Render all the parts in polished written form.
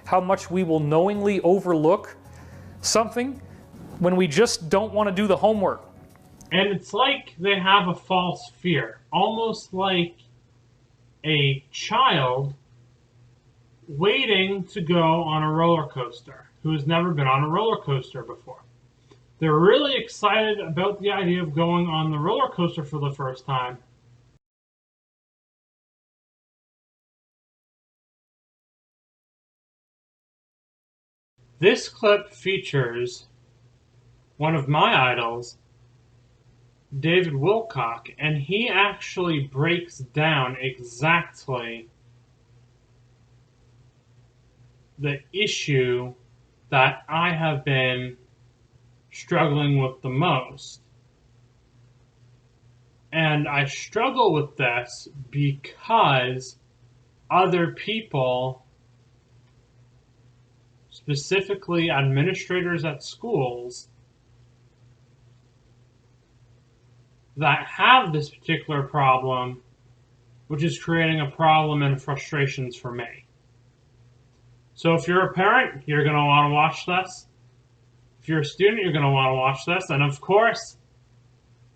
how much we will knowingly overlook something when we just don't want to do the homework. And it's like they have a false fear, almost like a child waiting to go on a roller coaster who has never been on a roller coaster before. They're really excited about the idea of going on the roller coaster for the first time. This clip features one of my idols, David Wilcok, and he actually breaks down exactly the issue that I have been struggling with the most. And I struggle with this because other people, specifically administrators at schools, that have this particular problem, which is creating a problem and frustrations for me. So if you're a parent, you're going to want to watch this. If you're a student, you're going to want to watch this. And of course,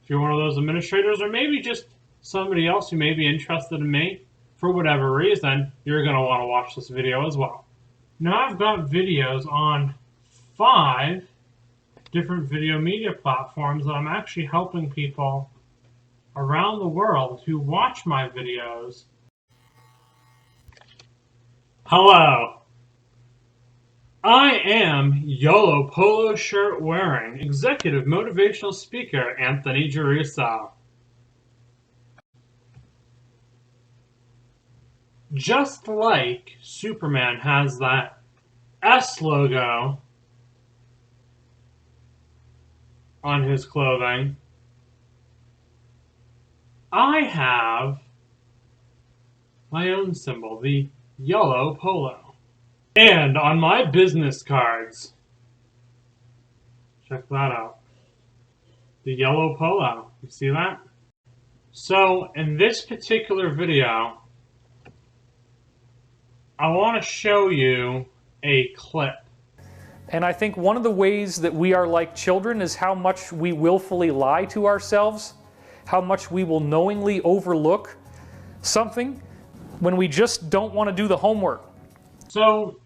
if you're one of those administrators, or maybe just somebody else who may be interested in me, for whatever reason, you're going to want to watch this video as well. Now I've got videos on 5 different video media platforms that I'm actually helping people around the world who watch my videos. Hello. I am YOLO polo shirt wearing executive motivational speaker Anthony Giarrusso. Just like Superman has that S logo on his clothing, I have my own symbol, the YOLO polo. And on my business cards, check that out, the yellow polo. You see that? So in this particular video, I want to show you a clip. And I think one of the ways that we are like children is how much we willfully lie to ourselves, how much we will knowingly overlook something when we just don't want to do the homework. So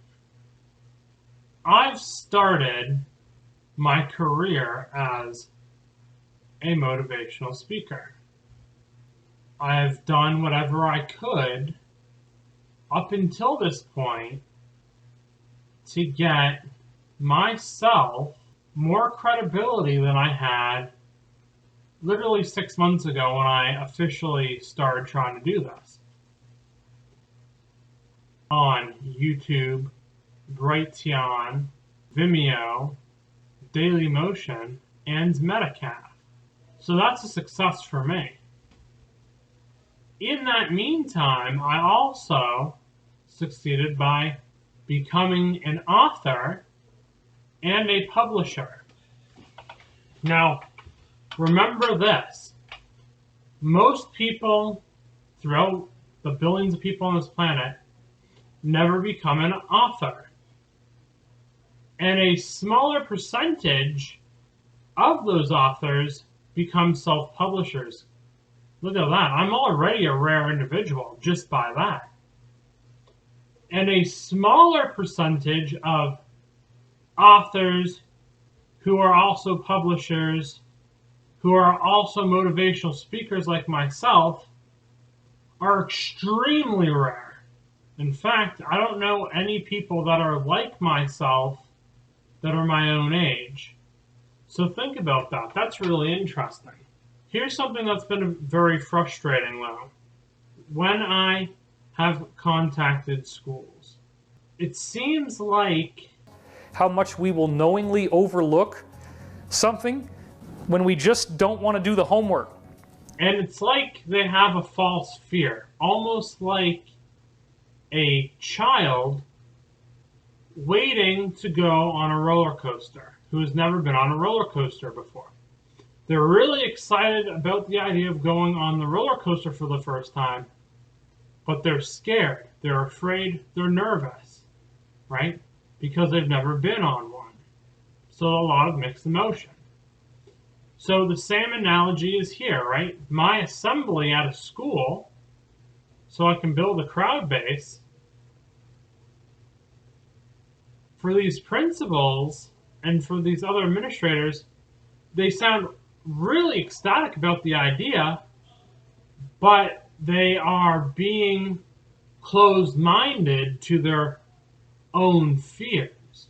I've started my career as a motivational speaker. I've done whatever I could up until this point to get myself more credibility than I had literally 6 months ago when I officially started trying to do this. On YouTube, Brighteon, Vimeo, Dailymotion, and Metacaf. So that's a success for me. In that meantime, I also succeeded by becoming an author and a publisher. Now, remember this. Most people throughout the billions of people on this planet never become an author. And a smaller percentage of those authors become self-publishers. Look at that. I'm already a rare individual just by that. And a smaller percentage of authors who are also publishers, who are also motivational speakers like myself, are extremely rare. In fact, I don't know any people that are like myself that are my own age. So think about that. That's really interesting. Here's something that's been very frustrating though. When I have contacted schools, it seems like how much we will knowingly overlook something when we just don't want to do the homework. And it's like they have a false fear, almost like a child waiting to go on a roller coaster who has never been on a roller coaster before. They're really excited about the idea of going on the roller coaster for the first time, but they're scared, they're afraid, they're nervous right? Because they've never been on one. So a lot of mixed emotion. So the same analogy is here, right? My assembly at a school, so I can build a crowd base, for these principals and for these other administrators, they sound really ecstatic about the idea, but they are being closed-minded to their own fears.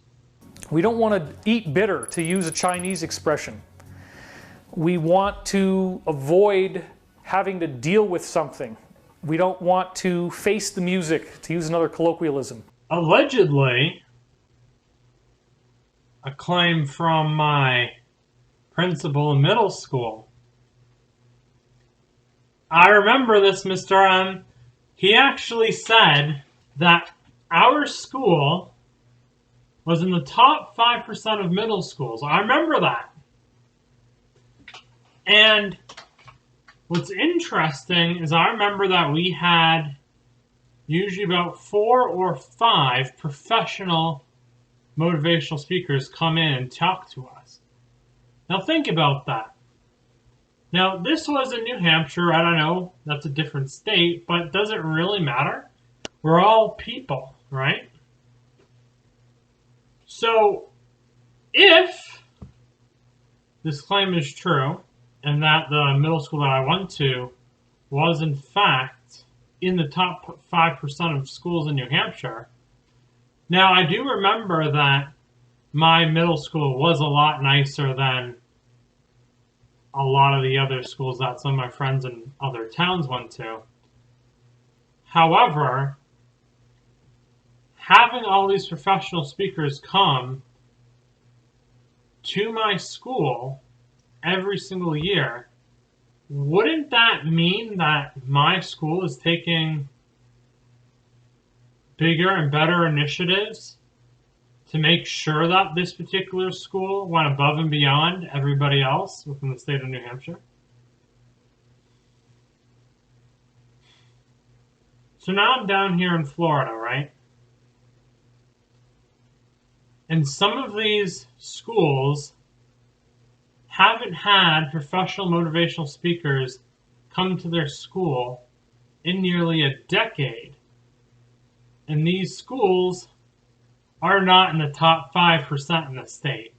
We don't want to eat bitter, to use a Chinese expression. We want to avoid having to deal with something. We don't want to face the music, to use another colloquialism. Allegedly, a claim from my principal in middle school. I remember this, Mr. M. He actually said that our school was in the top 5% of middle schools. I remember that. And what's interesting is I remember that we had usually about 4 or 5 professional motivational speakers come in and talk to us. Now think about that. Now this was in New Hampshire. I don't know, that's a different state, but does it really matter? We're all people, right? So if this claim is true, and that the middle school that I went to was in fact in the top 5% of schools in New Hampshire. Now I do remember that my middle school was a lot nicer than a lot of the other schools that some of my friends in other towns went to. However, having all these professional speakers come to my school every single year, wouldn't that mean that my school is taking bigger and better initiatives to make sure that this particular school went above and beyond everybody else within the state of New Hampshire? So now I'm down here in Florida, right? And some of these schools haven't had professional motivational speakers come to their school in nearly a decade. And these schools are not in the top 5% in the state.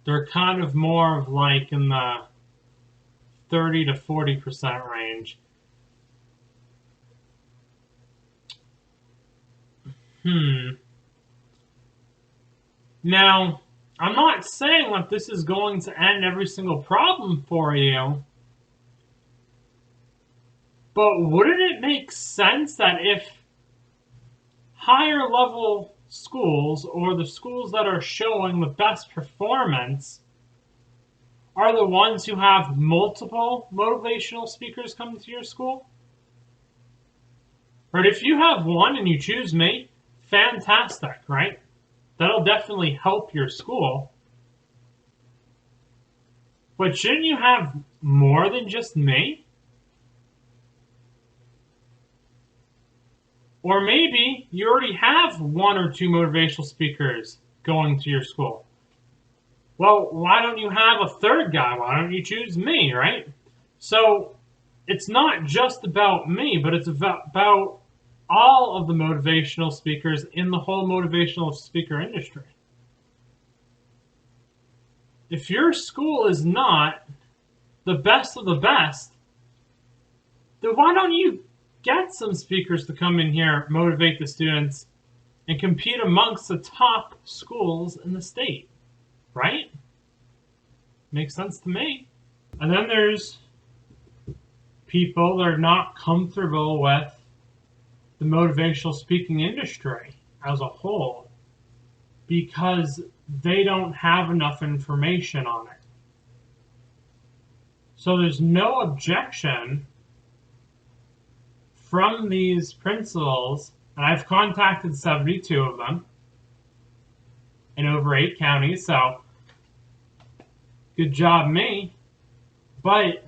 They're kind of more of like in the 30 to 40% range. Now, I'm not saying that this is going to end every single problem for you, but wouldn't it make sense that if higher level schools, or the schools that are showing the best performance, are the ones who have multiple motivational speakers come to your school? Right? If you have one and you choose me, fantastic, right? That'll definitely help your school. But shouldn't you have more than just me? Or maybe you already have 1 or 2 motivational speakers going to your school. Well, why don't you have a third guy? Why don't you choose me, right? So it's not just about me, but it's about all of the motivational speakers in the whole motivational speaker industry. If your school is not the best of the best, then why don't you get some speakers to come in here, motivate the students, and compete amongst the top schools in the state, right? Makes sense to me. And then there's people that are not comfortable with the motivational speaking industry as a whole because they don't have enough information on it. So there's no objection from these principals, and I've contacted 72 of them in over 8 counties, so good job me. But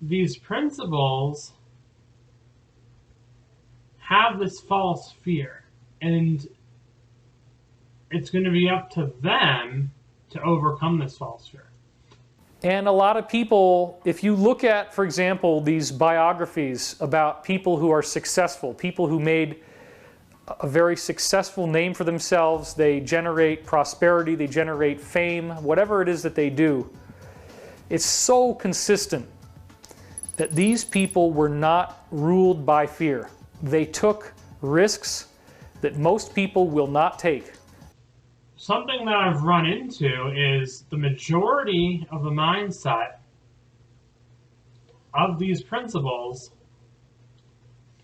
these principals have this false fear, and it's going to be up to them to overcome this false fear. And a lot of people, if you look at, for example, these biographies about people who are successful, people who made a very successful name for themselves, they generate prosperity, they generate fame, whatever it is that they do, it's so consistent that these people were not ruled by fear. They took risks that most people will not take. Something that I've run into is the majority of the mindset of these principles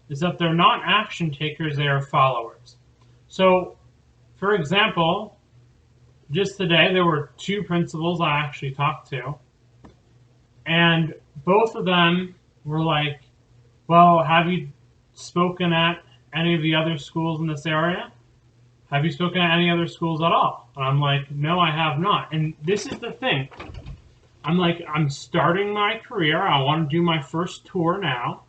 is that they're not action takers, they are followers. So, for example, just today there were two principals I actually talked to, and both of them were like, well, have you spoken at any of the other schools in this area? Have you spoken at any other schools at all? And I'm like, no, I have not. And this is the thing. I'm like, I'm starting my career. I want to do my first tour now.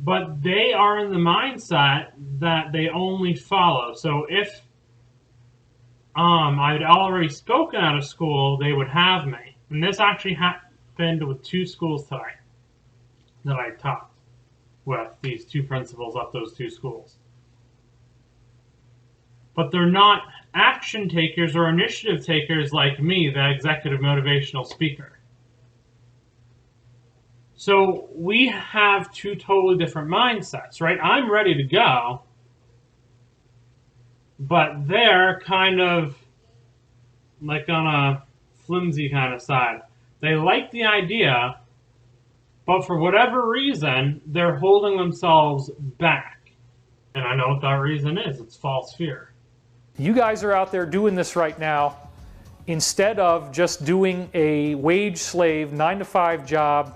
But they are in the mindset that they only follow. So if I'd already spoken at a school, they would have me. And this actually happened with two schools today that I taught with these two principals at those two schools. But they're not action takers or initiative takers like me, the executive motivational speaker. So we have two totally different mindsets, right? I'm ready to go, but they're kind of like on a flimsy kind of side. They like the idea, but for whatever reason, they're holding themselves back. And I know what that reason is. It's false fear. You guys are out there doing this right now instead of just doing a wage slave 9-to-5 job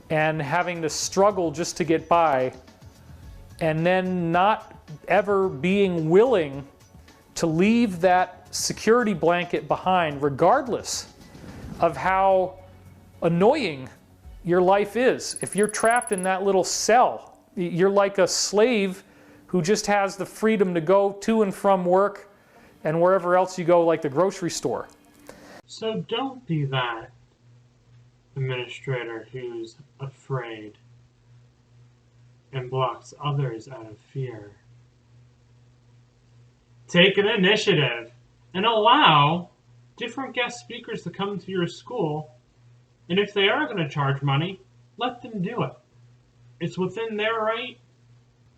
and having to struggle just to get by, and then not ever being willing to leave that security blanket behind, regardless of how annoying your life is. If you're trapped in that little cell, you're like a slave who just has the freedom to go to and from work and wherever else you go, like the grocery store. So don't be that administrator who's afraid and blocks others out of fear. Take an initiative and allow different guest speakers to come to your school, and if they are going to charge money, let them do it. It's within their right,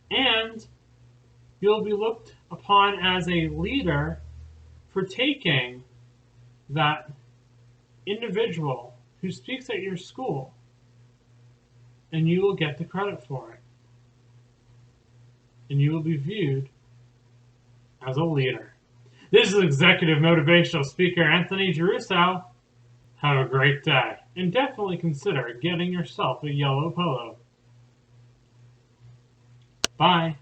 and you'll be looked upon as a leader for taking that individual who speaks at your school, and you will get the credit for it. And you will be viewed as a leader. This is executive motivational speaker Anthony Giarrusso. Have a great day, and definitely consider getting yourself a yellow polo. Bye.